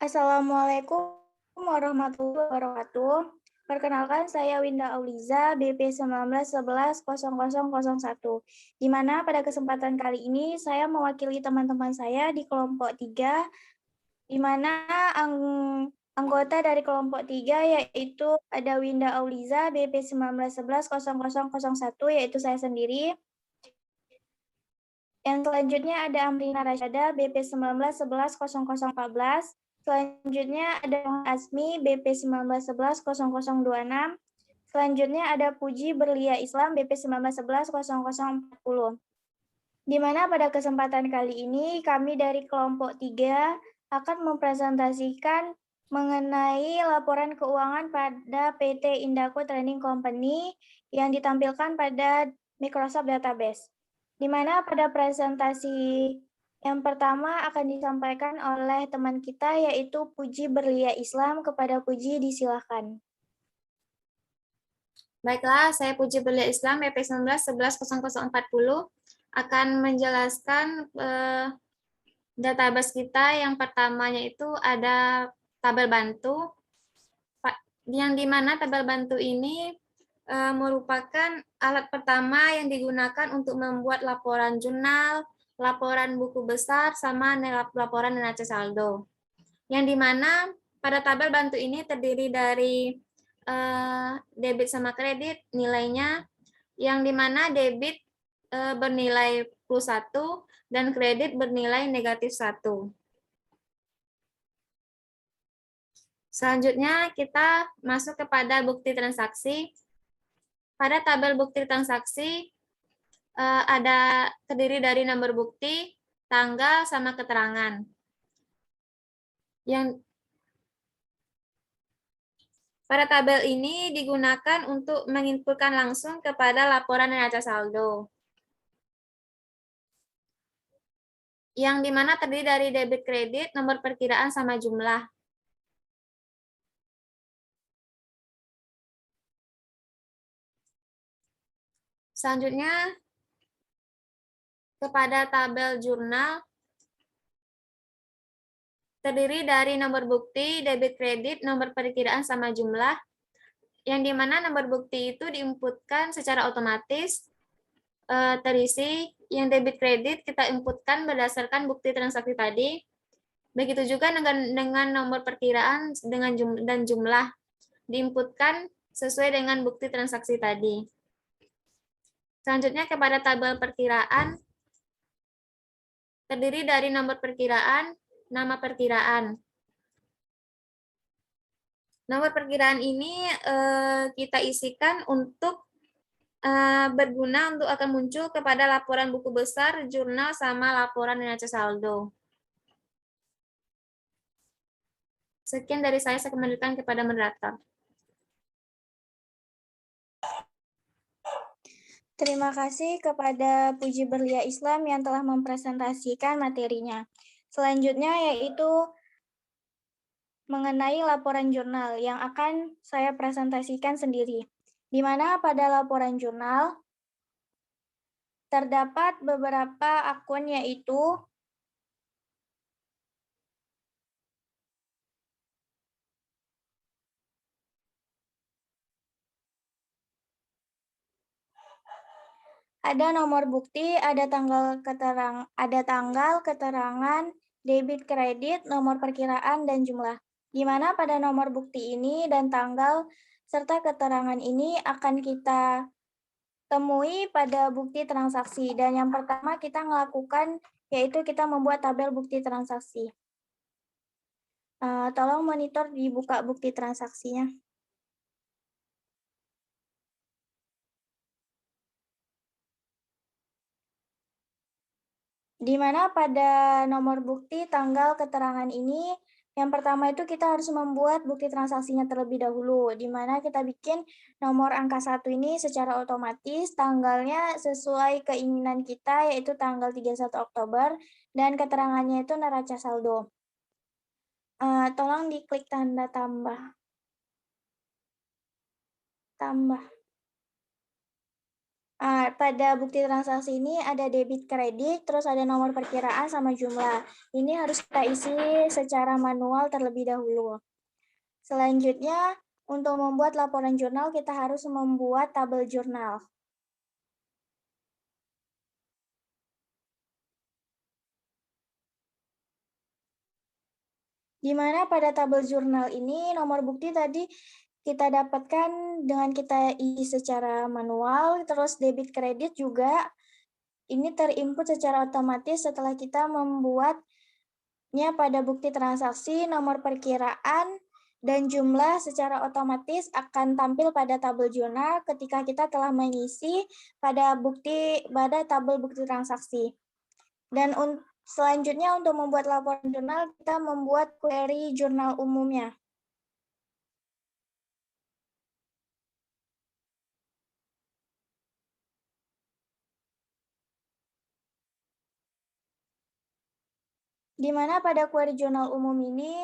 Assalamualaikum warahmatullahi wabarakatuh. Perkenalkan, saya Winda Auliza, BP 19110001, di mana pada kesempatan kali ini saya mewakili teman-teman saya di kelompok 3, di mana anggota dari kelompok 3 yaitu ada Winda Auliza, BP 19110001, yaitu saya sendiri. Yang selanjutnya ada Amrina Rasyada, BP 19110014. Selanjutnya ada Asmi, BP 19110026. Selanjutnya ada Puji Berlia Islam, BP 19110040. Di mana pada kesempatan kali ini kami dari kelompok 3 akan mempresentasikan mengenai laporan keuangan pada PT Indaco Trading Company yang ditampilkan pada Microsoft Database. Di mana pada presentasi yang pertama akan disampaikan oleh teman kita yaitu Puji Berlia Islam. Kepada Puji disilahkan. Baiklah, saya Puji Berlia Islam, BP 19110040 akan menjelaskan database kita. Yang pertamanya itu ada tabel bantu, yang dimana tabel bantu ini merupakan alat pertama yang digunakan untuk membuat laporan jurnal, laporan buku besar, sama laporan neraca saldo. Yang dimana pada tabel bantu ini terdiri dari debit sama kredit nilainya, yang dimana debit bernilai plus 1 dan kredit bernilai negatif 1. Selanjutnya kita masuk kepada bukti transaksi. Pada tabel bukti transaksi ada terdiri dari nomor bukti, tanggal, sama keterangan. Yang pada tabel ini digunakan untuk menginputkan langsung kepada laporan neraca saldo. Yang dimana terdiri dari debit kredit, nomor perkiraan, sama jumlah. Selanjutnya, kepada tabel jurnal, terdiri dari nomor bukti, debit kredit, nomor perkiraan, sama jumlah, yang dimana nomor bukti itu diinputkan secara otomatis terisi. Yang debit kredit kita inputkan berdasarkan bukti transaksi tadi. Begitu juga dengan nomor perkiraan dan jumlah diinputkan sesuai dengan bukti transaksi tadi. Selanjutnya kepada tabel perkiraan, terdiri dari nomor perkiraan, nama perkiraan. Nomor perkiraan ini kita isikan untuk berguna untuk akan muncul kepada laporan buku besar, jurnal, sama laporan neraca saldo. Sekian dari saya kembalikan kepada moderator. Terima kasih kepada Puji Berlia Islam yang telah mempresentasikan materinya. Selanjutnya yaitu mengenai laporan jurnal yang akan saya presentasikan sendiri. Di mana pada laporan jurnal terdapat beberapa akun yaitu ada nomor bukti, ada tanggal keterangan, debit kredit, nomor perkiraan, dan jumlah. Di mana pada nomor bukti ini dan tanggal serta keterangan ini akan kita temui pada bukti transaksi. Dan yang pertama kita melakukan yaitu kita membuat tabel bukti transaksi. Tolong monitor dibuka bukti transaksinya. Di mana pada nomor bukti tanggal keterangan ini, yang pertama itu kita harus membuat bukti transaksinya terlebih dahulu, di mana kita bikin nomor angka 1 ini secara otomatis, tanggalnya sesuai keinginan kita, yaitu tanggal 31 Oktober, dan keterangannya itu neraca saldo. Tolong diklik tanda tambah. pada bukti transaksi ini ada debit kredit, terus ada nomor perkiraan sama jumlah. Ini harus kita isi secara manual terlebih dahulu. Selanjutnya, untuk membuat laporan jurnal, kita harus membuat tabel jurnal. Di mana pada tabel jurnal ini nomor bukti tadi kita dapatkan dengan kita isi secara manual, terus debit kredit juga ini terinput secara otomatis setelah kita membuatnya pada bukti transaksi, nomor perkiraan, dan jumlah secara otomatis akan tampil pada tabel jurnal ketika kita telah mengisi pada tabel bukti transaksi. Dan selanjutnya untuk membuat laporan jurnal, kita membuat query jurnal umumnya. Di mana pada query jurnal umum ini,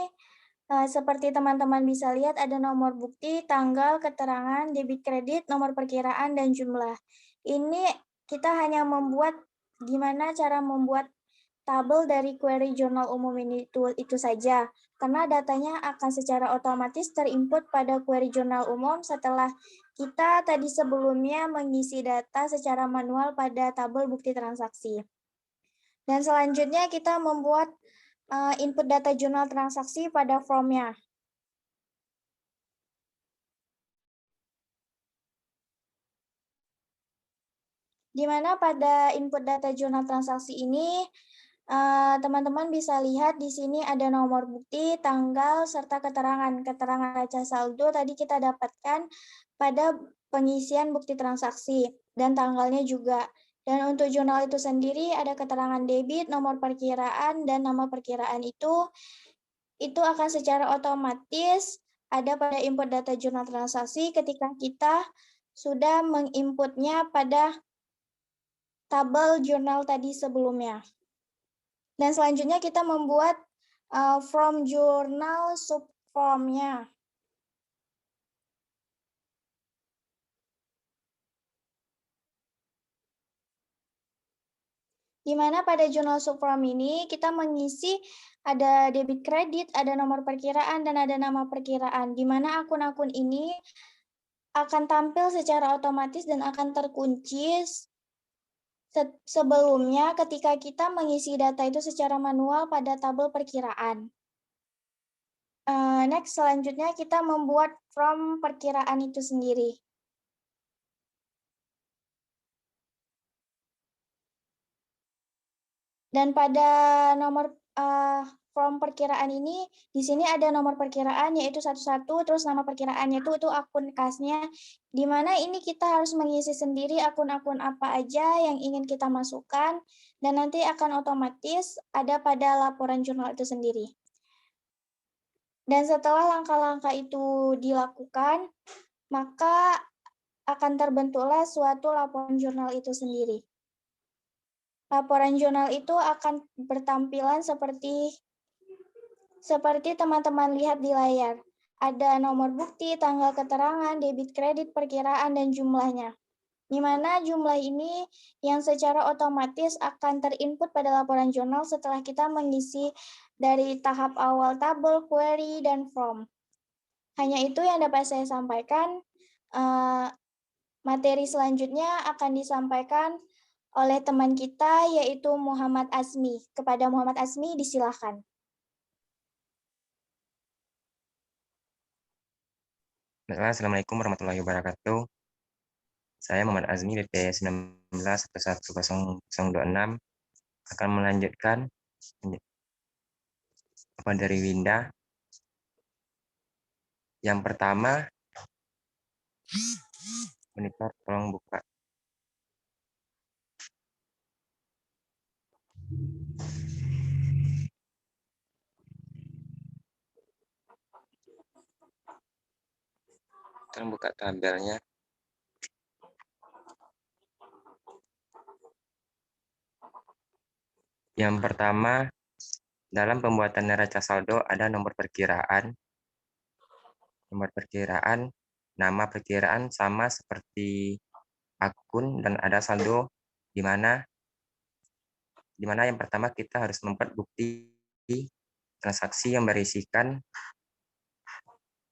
seperti teman-teman bisa lihat ada nomor bukti, tanggal, keterangan, debit kredit, nomor perkiraan, dan jumlah. Ini kita hanya membuat gimana cara membuat tabel dari query jurnal umum ini itu saja, karena datanya akan secara otomatis terinput pada query jurnal umum setelah kita tadi sebelumnya mengisi data secara manual pada tabel bukti transaksi. Dan selanjutnya kita membuat input data jurnal transaksi pada formnya. Di mana pada input data jurnal transaksi ini, teman-teman bisa lihat di sini ada nomor bukti, tanggal, serta keterangan. Keterangan neraca saldo tadi kita dapatkan pada pengisian bukti transaksi, dan tanggalnya juga. Dan untuk jurnal itu sendiri ada keterangan debit, nomor perkiraan, dan nama perkiraan itu akan secara otomatis ada pada input data jurnal transaksi ketika kita sudah menginputnya pada tabel jurnal tadi sebelumnya. Dan selanjutnya kita membuat from jurnal subformnya. Di mana pada jurnal subform ini kita mengisi ada debit kredit, ada nomor perkiraan, dan ada nama perkiraan. Di mana akun-akun ini akan tampil secara otomatis dan akan terkunci sebelumnya ketika kita mengisi data itu secara manual pada tabel perkiraan. Next, selanjutnya kita membuat from perkiraan itu sendiri. Dan pada nomor from perkiraan ini, di sini ada nomor perkiraan yaitu 11, terus nama perkiraannya itu akun kasnya, di mana ini kita harus mengisi sendiri akun-akun apa aja yang ingin kita masukkan, dan nanti akan otomatis ada pada laporan jurnal itu sendiri. Dan setelah langkah-langkah itu dilakukan, maka akan terbentuklah suatu laporan jurnal itu sendiri. Laporan jurnal itu akan bertampilan seperti teman-teman lihat di layar. Ada nomor bukti, tanggal keterangan, debit kredit, perkiraan, dan jumlahnya. Di mana jumlah ini yang secara otomatis akan terinput pada laporan jurnal setelah kita mengisi dari tahap awal tabel, query, dan form. Hanya itu yang dapat saya sampaikan. Materi selanjutnya akan disampaikan oleh teman kita, yaitu Muhammad Azmi. Kepada Muhammad Azmi, disilakan. Assalamualaikum warahmatullahi wabarakatuh. Saya Muhammad Azmi, BP 19111026, akan melanjutkan dari Winda. Yang pertama, monitor tolong buka. Tolong buka tabelnya. Yang pertama, dalam pembuatan neraca saldo ada nomor perkiraan. Nomor perkiraan, nama perkiraan sama seperti akun dan ada saldo di mana yang pertama kita harus membuat bukti transaksi yang berisikan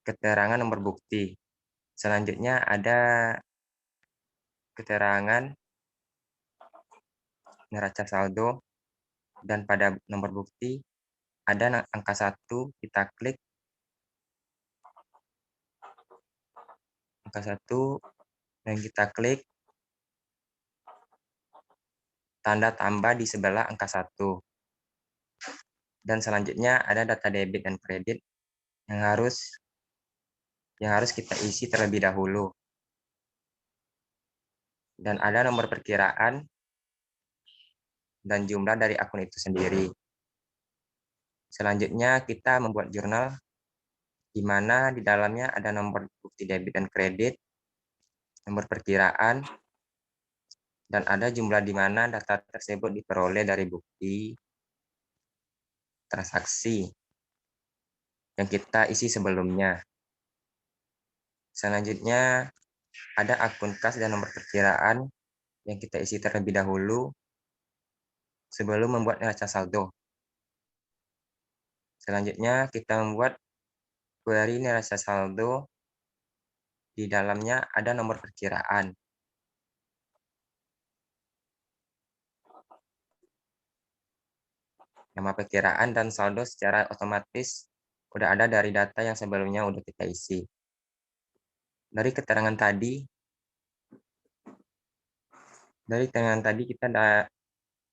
keterangan nomor bukti. Selanjutnya ada keterangan neraca saldo, dan pada nomor bukti ada angka 1, kita klik angka 1 dan kita klik tanda tambah di sebelah angka 1. Dan selanjutnya ada data debit dan kredit yang harus kita isi terlebih dahulu. Dan ada nomor perkiraan dan jumlah dari akun itu sendiri. Selanjutnya kita membuat jurnal di mana di dalamnya ada nomor bukti debit dan kredit, nomor perkiraan, dan ada jumlah di mana data tersebut diperoleh dari bukti transaksi yang kita isi sebelumnya. Selanjutnya ada akun kas dan nomor perkiraan yang kita isi terlebih dahulu sebelum membuat neraca saldo. Selanjutnya kita membuat query neraca saldo, di dalamnya ada nomor perkiraan. Nama perkiraan dan saldo secara otomatis udah ada dari data yang sebelumnya udah kita isi. Dari keterangan tadi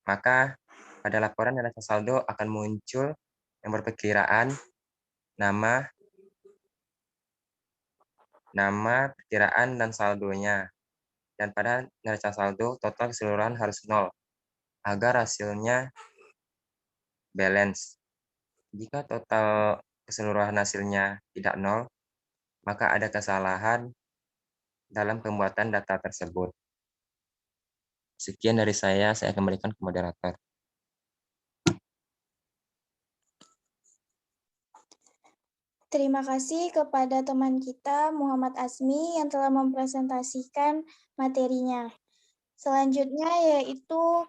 maka pada laporan neraca saldo akan muncul nomor perkiraan, nama perkiraan dan saldonya. Dan pada neraca saldo total keseluruhan harus 0 agar hasilnya balance. Jika total keseluruhan hasilnya tidak 0, maka ada kesalahan dalam pembuatan data tersebut. Sekian dari saya kembalikan ke moderator. Terima kasih kepada teman kita Muhammad Asmi yang telah mempresentasikan materinya. Selanjutnya yaitu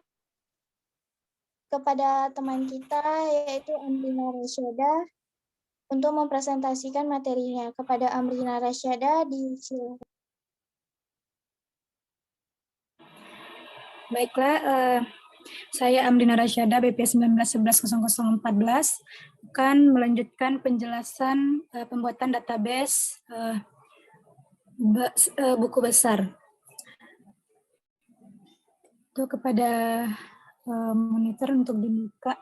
kepada teman kita yaitu Amrina Rasyada untuk mempresentasikan materinya. Kepada Amrina Rasyada disilakan. Baiklah, saya Amrina Rasyada, BP 19110014, akan melanjutkan penjelasan pembuatan database buku besar. Itu kepada monitor untuk dibuka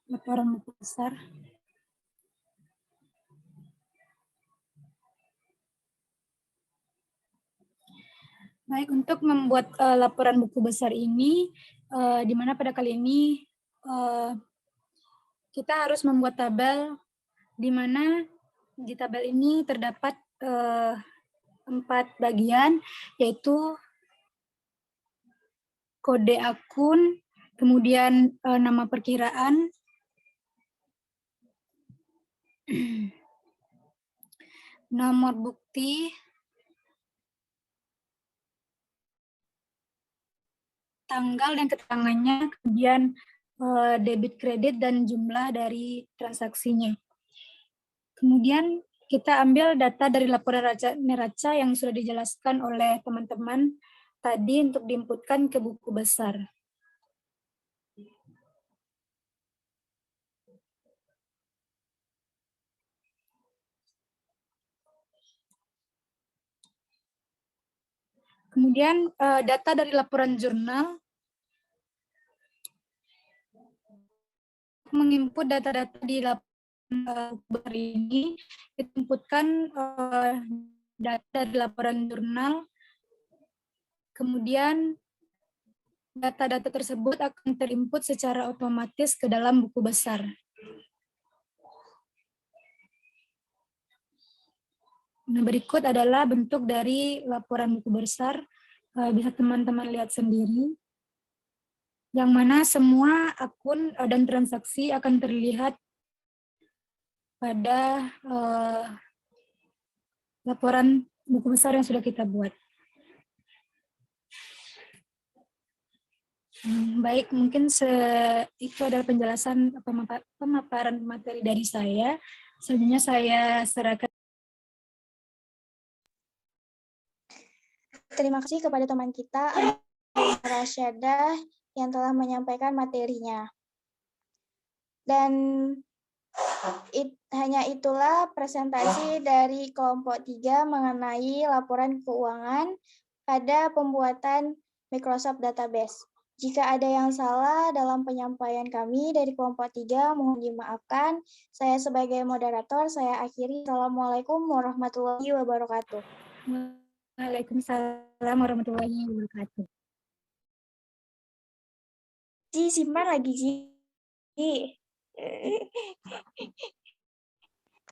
laporan buku besar. Baik, untuk membuat laporan buku besar ini, di mana pada kali ini kita harus membuat tabel, di mana di tabel ini terdapat 4 bagian, yaitu kode akun, kemudian nama perkiraan, nomor bukti, tanggal dan keterangannya, kemudian debit kredit dan jumlah dari transaksinya. Kemudian kita ambil data dari laporan neraca yang sudah dijelaskan oleh teman-teman tadi untuk diinputkan ke buku besar. Kemudian data dari laporan jurnal, menginput data-data di laporan ini, diinputkan data dari laporan jurnal, kemudian data-data tersebut akan terinput secara otomatis ke dalam buku besar. Nah, berikut adalah bentuk dari laporan buku besar, bisa teman-teman lihat sendiri, yang mana semua akun dan transaksi akan terlihat pada laporan buku besar yang sudah kita buat. Baik, mungkin itu adalah penjelasan pemaparan materi dari saya. Selanjutnya saya serahkan. Terima kasih kepada teman kita, Rasyadah, yang telah menyampaikan materinya. Dan hanya itulah presentasi dari kelompok 3 mengenai laporan keuangan pada pembuatan Microsoft Database. Jika ada yang salah dalam penyampaian kami dari kelompok 3, mohon dimaafkan. Saya sebagai moderator, saya akhiri. Assalamualaikum warahmatullahi wabarakatuh. Waalaikumsalam warahmatullahi wabarakatuh. Ji, simpan lagi, Ji.